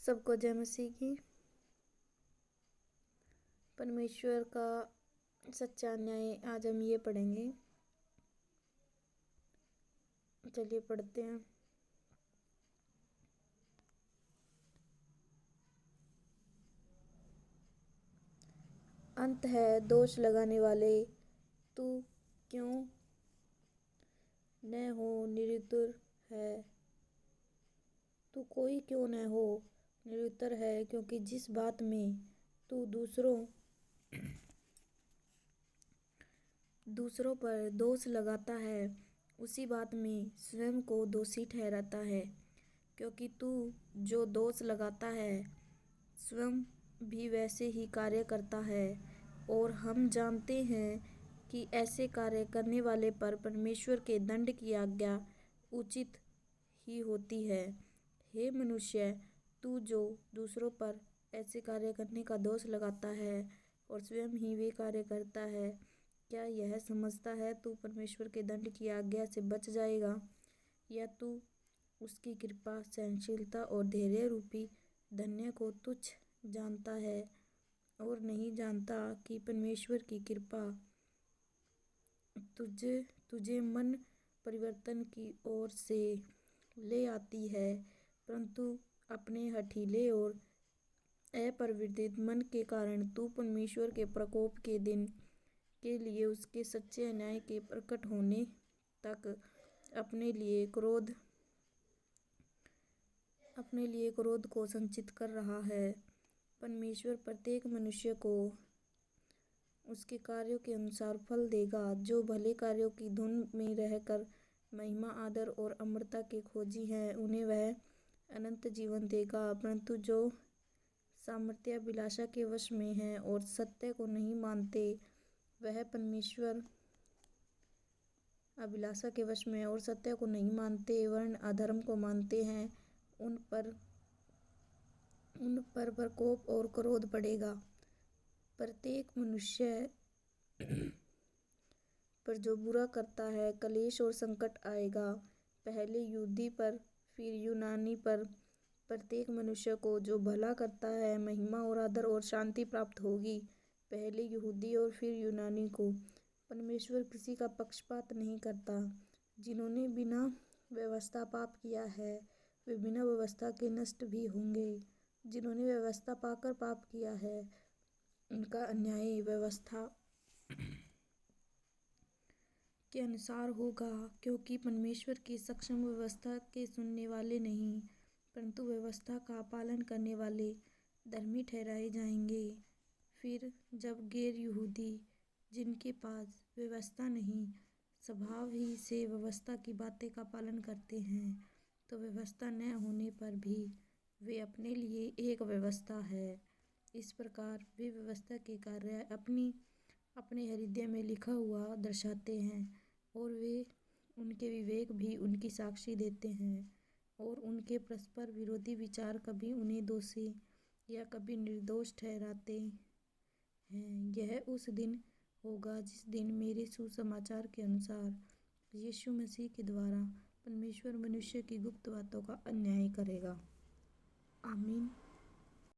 सबको जय मसीह की। परमेश्वर का सच्चा न्याय आज हम ये पढ़ेंगे। चलिए पढ़ते हैं। अंत है दोष लगाने वाले, तू क्यों न हो निरुत्तर है, तू कोई क्यों न हो निरुत्तर है, क्योंकि जिस बात में तू दूसरों पर दोष लगाता है उसी बात में स्वयं को दोषी ठहराता है, क्योंकि तू जो दोष लगाता है स्वयं भी वैसे ही कार्य करता है। और हम जानते हैं कि ऐसे कार्य करने वाले पर परमेश्वर के दंड की आज्ञा उचित ही होती है। हे मनुष्य, तू जो दूसरों पर ऐसे कार्य करने का दोष लगाता है और स्वयं ही वे कार्य करता है, क्या यह समझता है तू परमेश्वर के दंड की आज्ञा से बच जाएगा, या तू उसकी कृपा, सहनशीलता और धैर्य रूपी धन्य को तुच्छ जानता है और नहीं जानता कि परमेश्वर की कृपा तुझे मन परिवर्तन की ओर से ले आती है, परंतु अपने हठीले और अपरिवर्तित मन के कारण तू परमेश्वर के प्रकोप के दिन के लिए उसके सच्चे न्याय के प्रकट होने तक अपने लिए क्रोध को संचित कर रहा है। परमेश्वर प्रत्येक मनुष्य को उसके कार्यों के अनुसार फल देगा। जो भले कार्यों की धुन में रहकर महिमा, आदर और अमरता के खोजी हैं, उन्हें वह अनंत जीवन देगा। परंतु जो सामर्थ्याभिलाषा के वश में हैं और सत्य को नहीं मानते, वह परमेश्वर अभिलाषा के वश में और सत्य को नहीं मानते वरन अधर्म को मानते हैं, उन पर प्रकोप और क्रोध पड़ेगा। प्रत्येक मनुष्य पर जो बुरा करता है क्लेश और संकट आएगा, पहले यहूदी पर फिर यूनानी पर। प्रत्येक मनुष्य को जो भला करता है महिमा और आदर और शांति प्राप्त होगी, पहले यहूदी और फिर यूनानी को। परमेश्वर किसी का पक्षपात नहीं करता। जिन्होंने बिना व्यवस्था पाप किया है वे बिना व्यवस्था के नष्ट भी होंगे। जिन्होंने व्यवस्था पाकर पाप किया है उनका अन्याय व्यवस्था के अनुसार होगा, क्योंकि परमेश्वर की सक्षम व्यवस्था के सुनने वाले नहीं, परंतु व्यवस्था का पालन करने वाले धर्मी ठहराए जाएंगे। फिर जब गैर यहूदी, जिनके पास व्यवस्था नहीं, स्वभाव ही से व्यवस्था की बातें का पालन करते हैं, तो व्यवस्था न होने पर भी वे अपने लिए एक व्यवस्था है। इस प्रकार वे व्यवस्था के कार्य अपने हृदय में लिखा हुआ दर्शाते हैं, और वे उनके विवेक भी उनकी साक्षी देते हैं, और उनके परस्पर विरोधी विचार कभी उन्हें दोषी या कभी निर्दोष ठहराते हैं। यह उस दिन होगा जिस दिन मेरे सुसमाचार के अनुसार यीशु मसीह के द्वारा परमेश्वर मनुष्य की गुप्त बातों का अन्याय करेगा। आमीन।